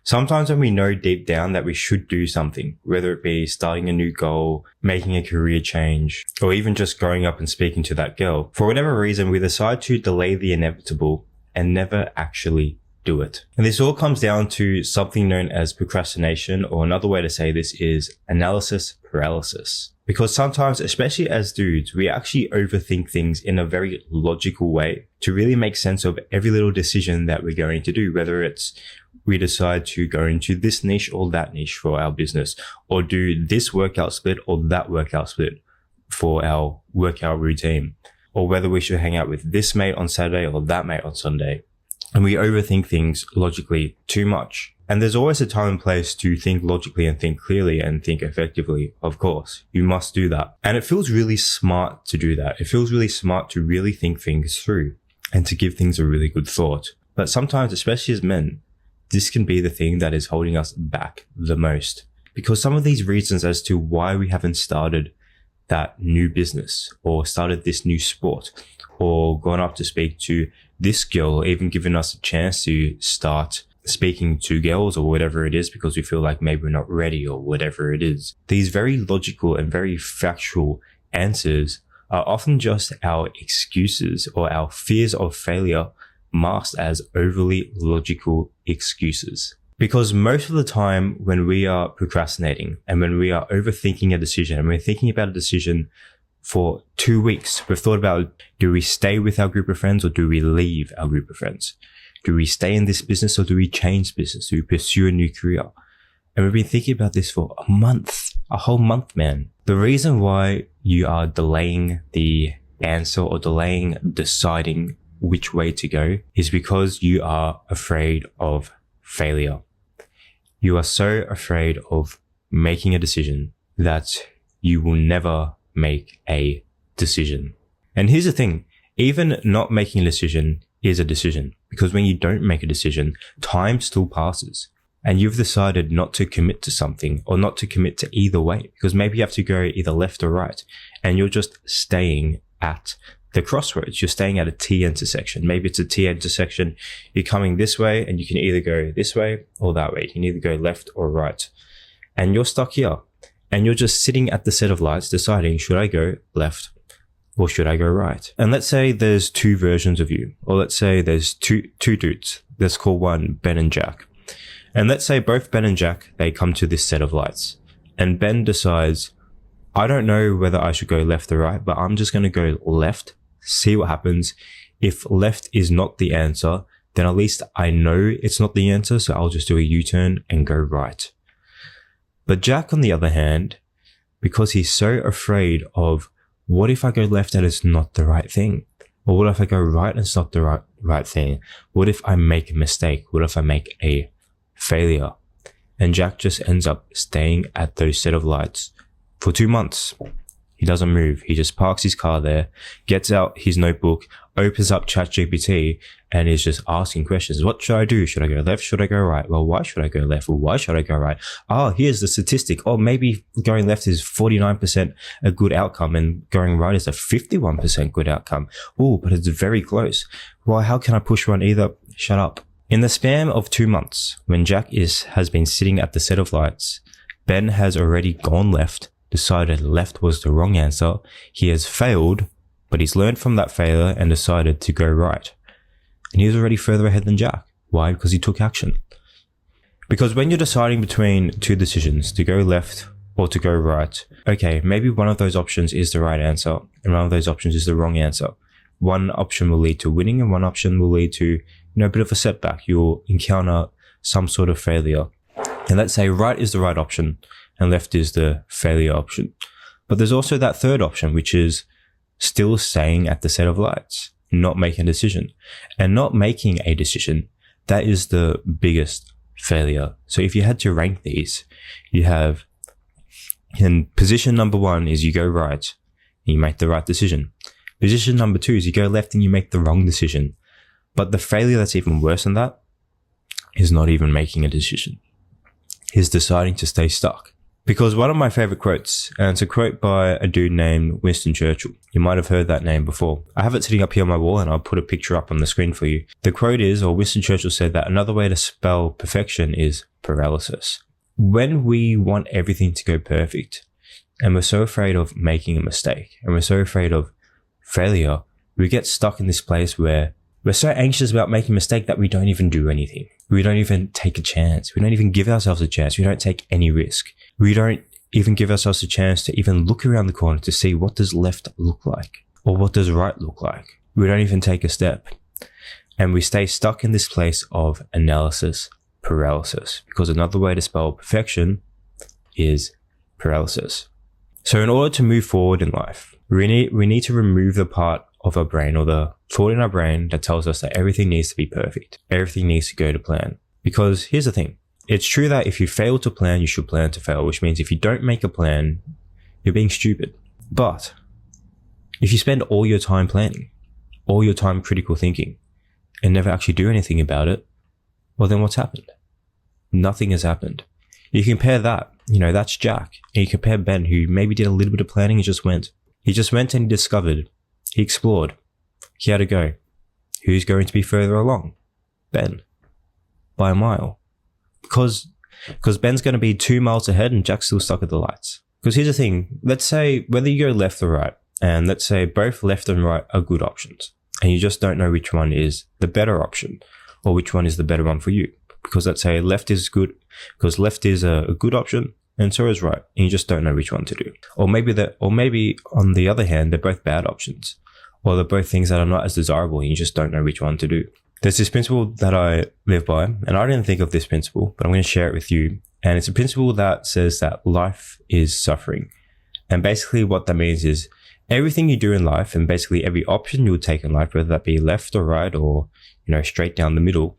Sometimes when we know deep down that we should do something, whether it be starting a new goal, making a career change, or even just going up and speaking to that girl, for whatever reason, we decide to delay the inevitable and never actually do it. And this all comes down to something known as procrastination, or another way to say this is analysis paralysis. Because sometimes, especially as dudes, we actually overthink things in a very logical way to really make sense of every little decision that we're going to do, whether it's we decide to go into this niche or that niche for our business, or do this workout split or that workout split for our workout routine, or whether we should hang out with this mate on Saturday or that mate on Sunday. And we overthink things logically too much. And there's always a time and place to think logically and think clearly and think effectively. Of course, you must do that. And it feels really smart to do that. It feels really smart to really think things through and to give things a really good thought. But sometimes, especially as men, this can be the thing that is holding us back the most. Because some of these reasons as to why we haven't started that new business or started this new sport or gone up to speak to this girl, or even given us a chance to start speaking to girls or whatever it is because we feel like maybe we're not ready or whatever it is. These very logical and very factual answers are often just our excuses or our fears of failure masked as overly logical excuses. Because most of the time when we are procrastinating and when we are overthinking a decision and we're thinking about a decision for 2 weeks, we've thought about, do we stay with our group of friends or do we leave our group of friends? Do we stay in this business or do we change business? Do we pursue a new career? And we've been thinking about this for a month, a whole month, man. The reason why you are delaying the answer or delaying deciding which way to go is because you are afraid of failure. You are so afraid of making a decision that you will never make a decision. And here's the thing, even not making a decision is a decision, because when you don't make a decision, time still passes and you've decided not to commit to something or not to commit to either way, because maybe you have to go either left or right and you're just staying at the crossroads. You're staying at a T intersection. Maybe it's a T intersection. You're coming this way and you can either go this way or that way. You can either go left or right and you're stuck here. And you're just sitting at the set of lights deciding, should I go left or should I go right? And let's say there's two versions of you, or let's say there's two dudes. Let's call one Ben and Jack. And let's say both Ben and Jack, they come to this set of lights. And Ben decides, I don't know whether I should go left or right, but I'm just going to go left, see what happens. If left is not the answer, then at least I know it's not the answer, so I'll just do a U-turn and go right. But Jack, on the other hand, because he's so afraid of what if I go left and it's not the right thing? Or what if I go right and it's not the right thing? What if I make a mistake? What if I make a failure? And Jack just ends up staying at those set of lights for 2 months. He doesn't move. He just parks his car there, gets out his notebook, opens up ChatGPT, and is just asking questions. What should I do? Should I go left? Should I go right? Well, why should I go left? Well, why should I go right? Oh, here's the statistic. Oh, maybe going left is 49% a good outcome and going right is a 51% good outcome. Oh, but it's very close. Well, how can I push one either? Shut up. In the span of 2 months, when Jack has been sitting at the set of lights, Ben has already gone left, decided left was the wrong answer. He has failed, but he's learned from that failure and decided to go right. And he's already further ahead than Jack. Why? Because he took action. Because when you're deciding between two decisions, to go left or to go right, okay, maybe one of those options is the right answer and one of those options is the wrong answer. One option will lead to winning and one option will lead to, a bit of a setback. You'll encounter some sort of failure. And let's say right is the right option and left is the failure option. But there's also that third option, which is still staying at the set of lights, not making a decision. And not making a decision, that is the biggest failure. So if you had to rank these, you have, in position number 1 is you go right and you make the right decision. Position number 2 is you go left and you make the wrong decision. But the failure that's even worse than that is not even making a decision. Is deciding to stay stuck. Because one of my favorite quotes, and it's a quote by a dude named Winston Churchill. You might have heard that name before. I have it sitting up here on my wall and I'll put a picture up on the screen for you. The quote is, or Winston Churchill said that another way to spell perfection is paralysis. When we want everything to go perfect and we're so afraid of making a mistake and we're so afraid of failure, we get stuck in this place where we're so anxious about making a mistake that we don't even do anything. We don't even take a chance. We don't even give ourselves a chance. We don't take any risk. We don't even give ourselves a chance to even look around the corner to see what does left look like or what does right look like. We don't even take a step. And we stay stuck in this place of analysis paralysis, because another way to spell perfection is paralysis. So in order to move forward in life, we need to remove the part of our brain or the thought in our brain that tells us that everything needs to be perfect. Everything needs to go to plan. Because here's the thing. It's true that if you fail to plan, you should plan to fail, which means if you don't make a plan, you're being stupid. But if you spend all your time planning, all your time critical thinking, and never actually do anything about it, well, then what's happened? Nothing has happened. You compare that, that's Jack. And you compare Ben, who maybe did a little bit of planning and just went. He just went and he discovered. He explored. He had to go. Who's going to be further along? Ben. By a mile. Because Ben's going to be 2 miles ahead and Jack's still stuck at the lights. Because here's the thing. Let's say whether you go left or right, and let's say both left and right are good options, and you just don't know which one is the better option or which one is the better one for you. Because let's say left is good, because left is a good option and so is right, and you just don't know which one to do. Or maybe on the other hand, they're both bad options, or they're both things that are not as desirable and you just don't know which one to do. There's this principle that I live by, and I didn't think of this principle, but I'm going to share it with you. And it's a principle that says that life is suffering. And basically what that means is everything you do in life, and basically every option you'll take in life, whether that be left or right or, straight down the middle,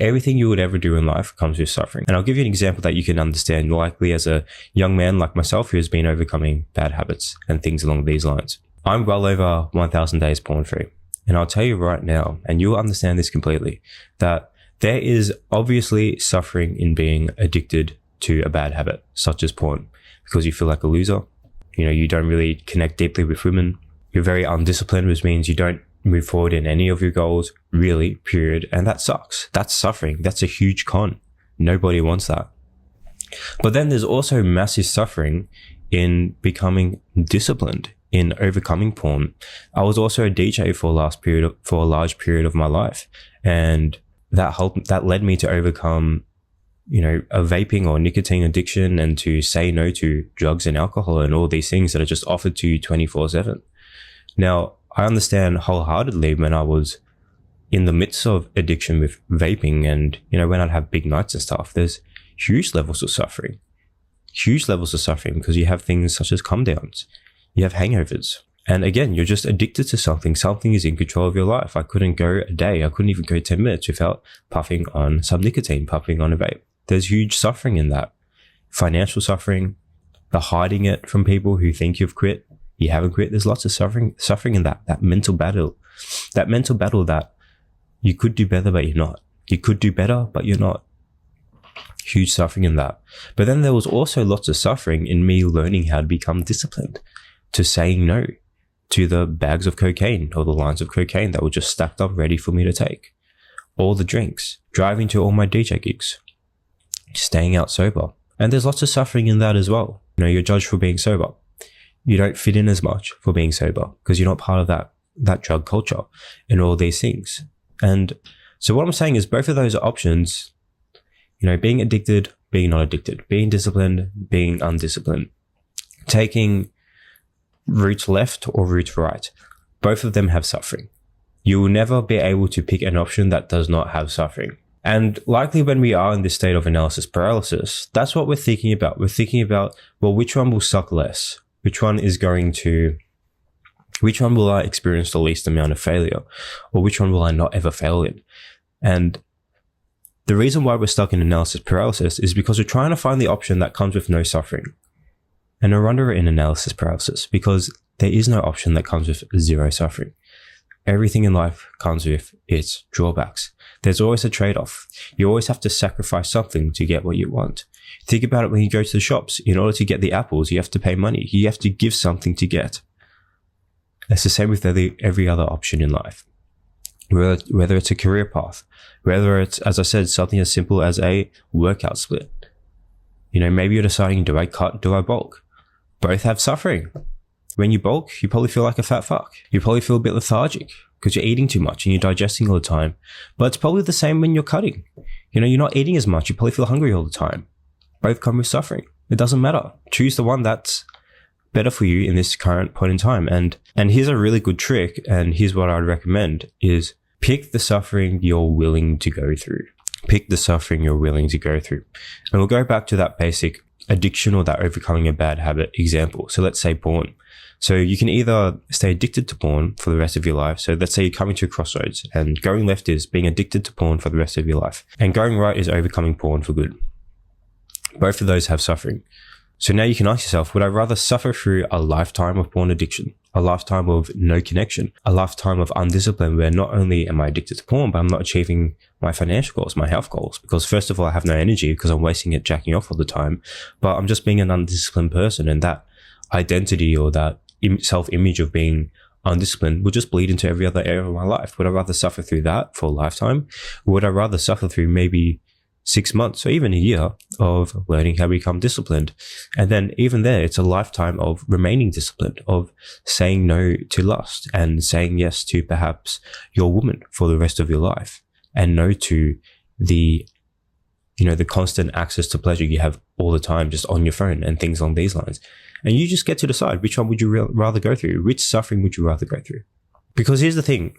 everything you would ever do in life comes with suffering. And I'll give you an example that you can understand, likely as a young man like myself who has been overcoming bad habits and things along these lines. I'm well over 1,000 days porn free. And I'll tell you right now, and you'll understand this completely, that there is obviously suffering in being addicted to a bad habit, such as porn, because you feel like a loser. You don't really connect deeply with women. You're very undisciplined, which means you don't move forward in any of your goals, really, period. And that sucks. That's suffering. That's a huge con. Nobody wants that. But then there's also massive suffering in becoming disciplined, in overcoming porn. I was also a DJ for a large period of my life. And that led me to overcome, a vaping or nicotine addiction, and to say no to drugs and alcohol and all these things that are just offered to you 24/7. Now, I understand wholeheartedly when I was in the midst of addiction with vaping and, when I'd have big nights and stuff, there's huge levels of suffering because you have things such as come downs, you have hangovers. And again, you're just addicted to something. Something is in control of your life. I couldn't go a day. I couldn't even go 10 minutes without puffing on some nicotine, puffing on a vape. There's huge suffering in that. Financial suffering, the hiding it from people who think you've quit. You haven't quit. There's lots of suffering in that mental battle that you could do better, but you're not. You could do better, but you're not. Huge suffering in that. But then there was also lots of suffering in me learning how to become disciplined, to saying no to the bags of cocaine or the lines of cocaine that were just stacked up ready for me to take. All the drinks, driving to all my DJ gigs, staying out sober. And there's lots of suffering in that as well. You're judged for being sober. You don't fit in as much for being sober because you're not part of that drug culture and all these things. And so what I'm saying is both of those options, being addicted, being not addicted, being disciplined, being undisciplined, taking route left or route right, both of them have suffering. You will never be able to pick an option that does not have suffering. And likely when we are in this state of analysis paralysis, that's what we're thinking about. We're thinking about, well, which one will suck less? Which one will I experience the least amount of failure? Or which one will I not ever fail in? And the reason why we're stuck in analysis paralysis is because we're trying to find the option that comes with no suffering. And no wonder we're in analysis paralysis, because there is no option that comes with zero suffering. Everything in life comes with its drawbacks. There's always a trade-off. You always have to sacrifice something to get what you want. Think about it when you go to the shops. In order to get the apples, you have to pay money. You have to give something to get. It's the same with every other option in life. Whether it's a career path, whether it's, as I said, something as simple as a workout split. Maybe you're deciding, do I cut, do I bulk? Both have suffering. When you bulk, you probably feel like a fat fuck. You probably feel a bit lethargic because you're eating too much and you're digesting all the time. But it's probably the same when you're cutting. You're not eating as much. You probably feel hungry all the time. Both come with suffering. It doesn't matter. Choose the one that's better for you in this current point in time. And here's a really good trick, and here's what I'd recommend, is pick the suffering you're willing to go through. Pick the suffering you're willing to go through. And we'll go back to that basic addiction or that overcoming a bad habit example. So let's say porn. So you can either stay addicted to porn for the rest of your life. So let's say you're coming to a crossroads, and going left is being addicted to porn for the rest of your life, and going right is overcoming porn for good. Both of those have suffering. So now you can ask yourself, would I rather suffer through a lifetime of porn addiction, a lifetime of no connection, a lifetime of undiscipline where not only am I addicted to porn, but I'm not achieving my financial goals, my health goals? Because first of all, I have no energy because I'm wasting it jacking off all the time, but I'm just being an undisciplined person, and that identity or that self-image of being undisciplined will just bleed into every other area of my life. Would I rather suffer through that for a lifetime? Or would I rather suffer through maybe 6 months or even a year of learning how to become disciplined? And then even there, it's a lifetime of remaining disciplined, of saying no to lust and saying yes to perhaps your woman for the rest of your life, and no to the constant access to pleasure you have all the time just on your phone and things along these lines. And you just get to decide which one would you rather go through, which suffering would you rather go through. Because here's the thing.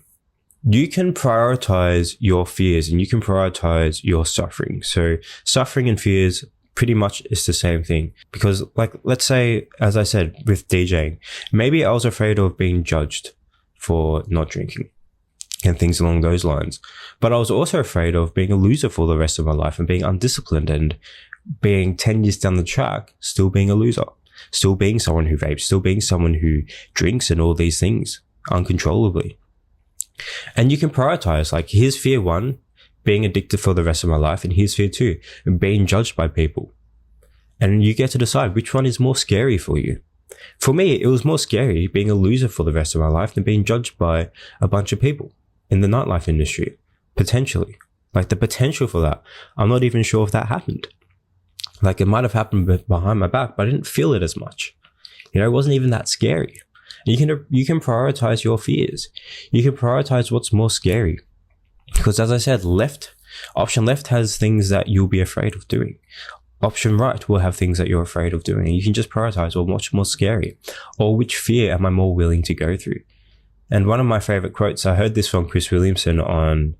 You can prioritize your fears and you can prioritize your suffering. So suffering and fears pretty much is the same thing. Because let's say, as I said, with DJing, maybe I was afraid of being judged for not drinking and things along those lines. But I was also afraid of being a loser for the rest of my life and being undisciplined and being 10 years down the track, still being a loser, still being someone who vapes, still being someone who drinks and all these things uncontrollably. And you can prioritize, here's fear 1, being addicted for the rest of my life, and here's fear 2, being judged by people. And you get to decide which one is more scary for you. For me, it was more scary being a loser for the rest of my life than being judged by a bunch of people in the nightlife industry, potentially. The potential for that, I'm not even sure if that happened. It might have happened behind my back, but I didn't feel it as much. It wasn't even that scary. You can prioritize your fears. You can prioritize what's more scary. Because as I said, option left has things that you'll be afraid of doing. Option right will have things that you're afraid of doing. And you can just prioritize, what's more scary? Or which fear am I more willing to go through? And one of my favorite quotes, I heard this from Chris Williamson on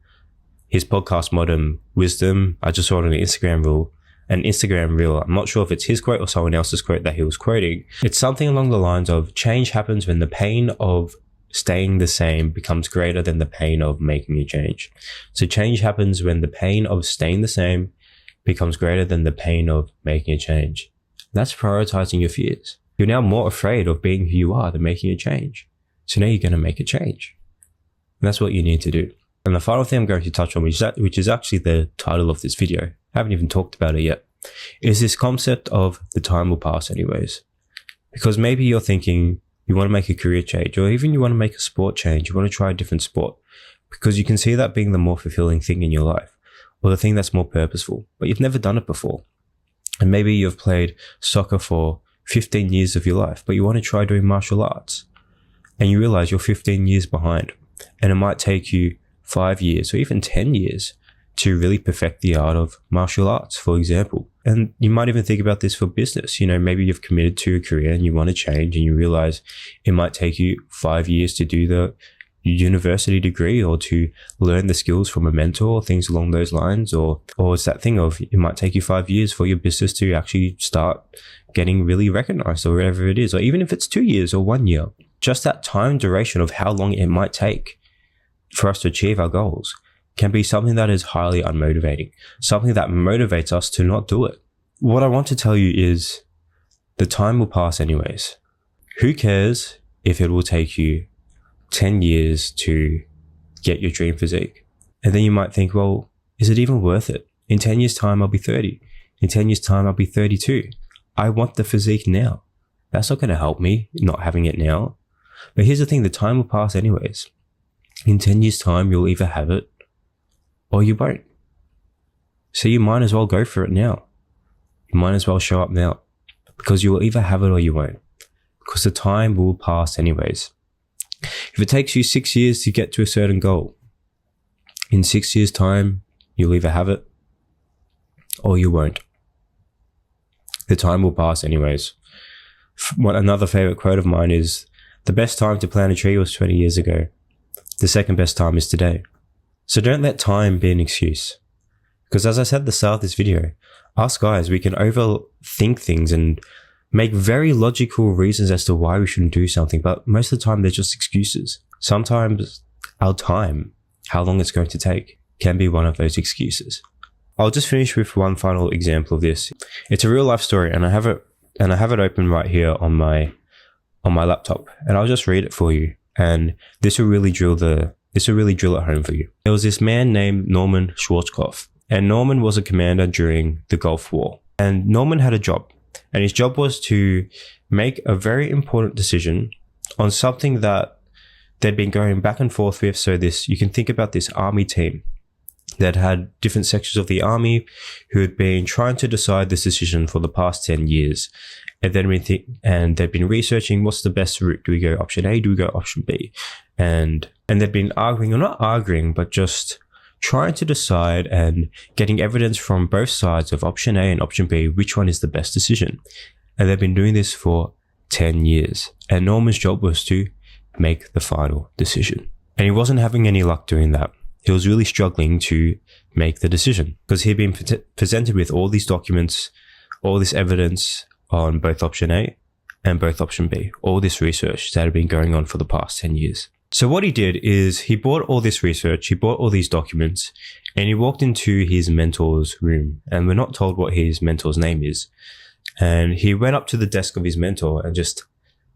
his podcast, Modern Wisdom. I just saw it on an Instagram reel. I'm not sure if it's his quote or someone else's quote that he was quoting. It's something along the lines of, change happens when the pain of staying the same becomes greater than the pain of making a change. So change happens when the pain of staying the same becomes greater than the pain of making a change. That's prioritizing your fears. You're now more afraid of being who you are than making a change. So now you're going to make a change. And that's what you need to do. And the final thing I'm going to touch on, which is actually the title of this video, I haven't even talked about it yet, is this concept of the time will pass anyways. Because maybe you're thinking you want to make a career change, or even you want to make a sport change, you want to try a different sport, because you can see that being the more fulfilling thing in your life, or the thing that's more purposeful, but you've never done it before. And maybe you've played soccer for 15 years of your life, but you want to try doing martial arts, and you realize you're 15 years behind, and it might take you 5 years or even 10 years to really perfect the art of martial arts, for example. And you might even think about this for business. Maybe you've committed to a career and you want to change, and you realize it might take you 5 years to do the university degree or to learn the skills from a mentor, things along those lines. Or it's that thing of, it might take you 5 years for your business to actually start getting really recognized, or whatever it is. Or even if it's 2 years or 1 year, just that time duration of how long it might take for us to achieve our goals can be something that is highly unmotivating, something that motivates us to not do it. What I want to tell you is the time will pass anyways. Who cares if it will take you 10 years to get your dream physique? And then you might think, well, is it even worth it? In 10 years time, I'll be 30. In 10 years' time, I'll be 32. I want the physique now. That's not going to help me not having it now. But here's the thing, the time will pass anyways. In 10 years' time, you'll either have it or you won't. So you might as well go for it now. You might as well show up now, because you will either have it or you won't, because the time will pass anyways. If it takes you 6 years to get to a certain goal, in 6 years' time, you'll either have it or you won't. The time will pass anyways. Another favorite quote of mine is, the best time to plant a tree was 20 years ago. The second best time is today. So don't let time be an excuse. Because as I said at the start of this video, us guys, we can overthink things and make very logical reasons as to why we shouldn't do something, but most of the time they're just excuses. Sometimes our time, how long it's going to take, can be one of those excuses. I'll just finish with one final example of this. It's a real life story, and I have it open right here on my laptop, and I'll just read it for you. And this will really drill it home for you. There was this man named Norman Schwarzkopf, and Norman was a commander during the Gulf War. And Norman had a job, and his job was to make a very important decision on something that they'd been going back and forth with. So you can think about this army team that had different sections of the army who had been trying to decide this decision for the past 10 years. And they've been researching what's the best route. Do we go option A? Do we go option B? And they've been arguing, or not arguing, but just trying to decide and getting evidence from both sides of option A and option B, which one is the best decision. And they've been doing this for 10 years. And Norman's job was to make the final decision. And he wasn't having any luck doing that. He was really struggling to make the decision because he'd been presented with all these documents, all this evidence on both option A and both option B, all this research that had been going on for the past 10 years. So what he did is he bought all this research, he bought all these documents, and he walked into his mentor's room. And we're not told what his mentor's name is. And he went up to the desk of his mentor and just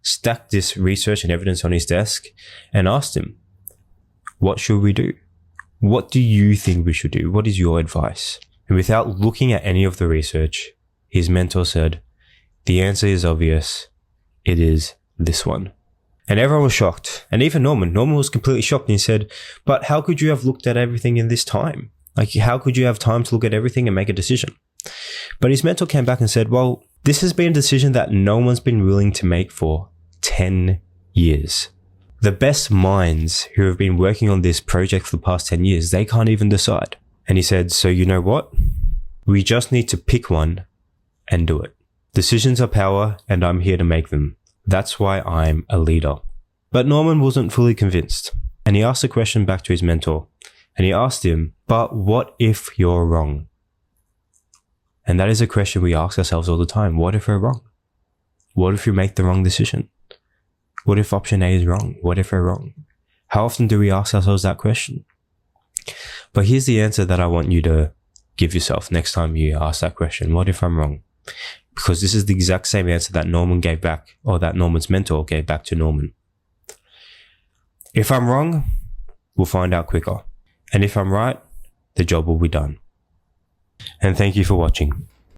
stacked this research and evidence on his desk and asked him, what should we do? What do you think we should do? What is your advice? And without looking at any of the research, his mentor said, the answer is obvious. It is this one. And everyone was shocked. And even Norman was completely shocked. And he said, but how could you have looked at everything in this time? Like, how could you have time to look at everything and make a decision? But his mentor came back and said, well, this has been a decision that no one's been willing to make for 10 years. The best minds who have been working on this project for the past 10 years, they can't even decide. And he said, so you know what? We just need to pick one and do it. Decisions are power, and I'm here to make them. That's why I'm a leader. But Norman wasn't fully convinced. And he asked a question back to his mentor. And he asked him, but what if you're wrong? And that is a question we ask ourselves all the time. What if we're wrong? What if we make the wrong decision? What if option A is wrong? What if we're wrong? How often do we ask ourselves that question? But here's the answer that I want you to give yourself next time you ask that question. What if I'm wrong? Because this is the exact same answer that Norman gave back, or that Norman's mentor gave back to Norman. If I'm wrong, we'll find out quicker. And if I'm right, the job will be done. And thank you for watching.